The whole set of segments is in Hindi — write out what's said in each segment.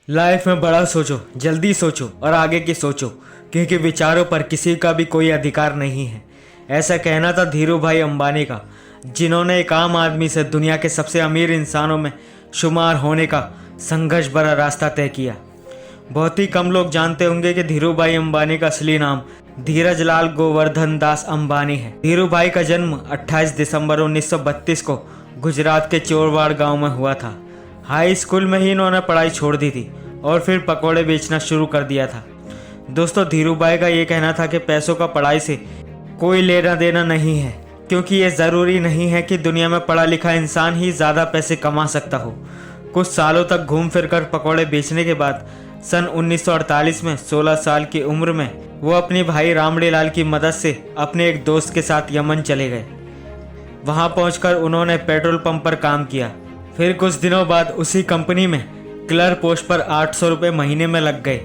लाइफ में बड़ा सोचो, जल्दी सोचो और आगे की सोचो, क्योंकि विचारों पर किसी का भी कोई अधिकार नहीं है। ऐसा कहना था धीरू भाई अंबानी का, जिन्होंने एक आम आदमी से दुनिया के सबसे अमीर इंसानों में शुमार होने का संघर्ष भरा रास्ता तय किया। बहुत ही कम लोग जानते होंगे कि धीरू भाई अंबानी का असली नाम धीरज लाल गोवर्धन दास अंबानी है। धीरू भाई का जन्म 28 दिसंबर 1932 को गुजरात के चोरवाड़ गांव में हुआ था। हाई स्कूल में ही इन्होंने पढ़ाई छोड़ दी थी और फिर पकौड़े बेचना शुरू कर दिया था। दोस्तों, धीरू भाई का ये कहना था कि पैसों का पढ़ाई से कोई लेना देना नहीं है, क्योंकि ये ज़रूरी नहीं है कि दुनिया में पढ़ा लिखा इंसान ही ज़्यादा पैसे कमा सकता हो। कुछ सालों तक घूम फिर कर पकौड़े बेचने के बाद सन 1948 में 16 साल की उम्र में वो अपने भाई रामड़ी लाल की मदद से अपने एक दोस्त के साथ यमन चले गए। वहाँ पहुंचकर उन्होंने पेट्रोल पंप पर काम किया। फिर कुछ दिनों बाद उसी कंपनी में क्लर्क पोस्ट पर 800 रुपये महीने में लग गए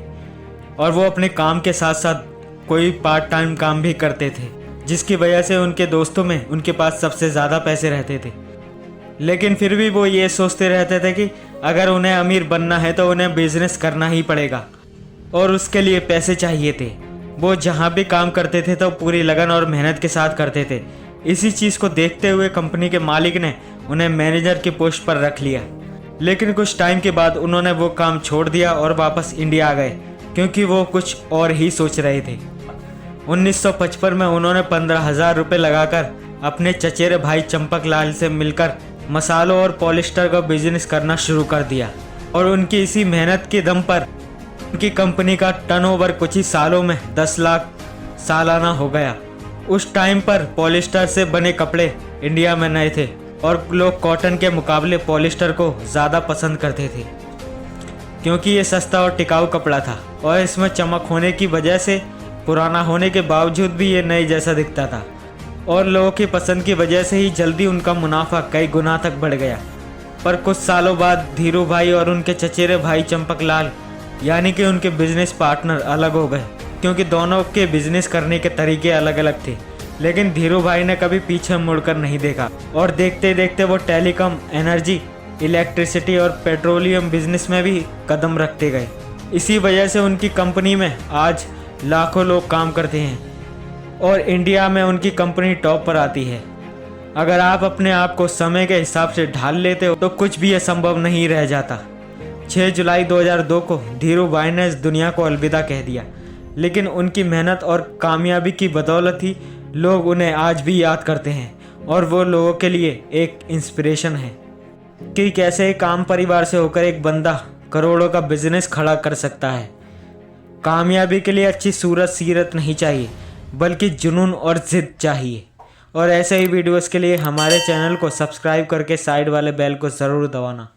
और वो अपने काम के साथ साथ कोई पार्ट टाइम काम भी करते थे, जिसकी वजह से उनके दोस्तों में उनके पास सबसे ज़्यादा पैसे रहते थे। लेकिन फिर भी वो ये सोचते रहते थे कि अगर उन्हें अमीर बनना है तो उन्हें बिजनेस करना ही पड़ेगा और उसके लिए पैसे चाहिए थे। वो जहाँ भी काम करते थे तो पूरी लगन और मेहनत के साथ करते थे। इसी चीज़ को देखते हुए कंपनी के मालिक ने उन्हें मैनेजर की पोस्ट पर रख लिया। लेकिन कुछ टाइम के बाद उन्होंने वो काम छोड़ दिया और वापस इंडिया आ गए, क्योंकि वो कुछ और ही सोच रहे थे। 1955 में उन्होंने 15,000 रुपये लगाकर अपने चचेरे भाई चंपक लाल से मिलकर मसालों और पॉलिस्टर का बिजनेस करना शुरू कर दिया और उनकी इसी मेहनत के दम पर उनकी कंपनी का टर्नओवर कुछ ही सालों में 10 लाख सालाना हो गया। उस टाइम पर पॉलिस्टर से बने कपड़े इंडिया में नए थे और लोग कॉटन के मुकाबले पॉलिस्टर को ज़्यादा पसंद करते थे, क्योंकि ये सस्ता और टिकाऊ कपड़ा था और इसमें चमक होने की वजह से पुराना होने के बावजूद भी ये नए जैसा दिखता था और लोगों की पसंद की वजह से ही जल्दी उनका मुनाफा कई गुना तक बढ़ गया। पर कुछ सालों बाद धीरू भाई और उनके चचेरे भाई चंपक लाल यानी कि उनके बिजनेस पार्टनर अलग हो गए, क्योंकि दोनों के बिजनेस करने के तरीके अलग अलग थे। लेकिन धीरू भाई ने कभी पीछे मुड़कर नहीं देखा और देखते देखते वो टेलीकॉम, एनर्जी, इलेक्ट्रिसिटी और पेट्रोलियम बिजनेस में भी कदम रखते गए। इसी वजह से उनकी कंपनी में आज लाखों लोग काम करते हैं और इंडिया में उनकी कंपनी टॉप पर आती है। अगर आप अपने आप को समय के हिसाब से ढाल लेते हो तो कुछ भी असंभव नहीं रह जाता। 6 जुलाई 2002 को धीरू भाई ने इस दुनिया को अलविदा कह दिया, लेकिन उनकी मेहनत और कामयाबी की बदौलत ही लोग उन्हें आज भी याद करते हैं और वो लोगों के लिए एक इंस्पिरेशन है कि कैसे एक आम परिवार से होकर एक बंदा करोड़ों का बिजनेस खड़ा कर सकता है। कामयाबी के लिए अच्छी सूरत सीरत नहीं चाहिए, बल्कि जुनून और जिद चाहिए। और ऐसे ही वीडियोस के लिए हमारे चैनल को सब्सक्राइब करके साइड वाले बेल को ज़रूर दबाना।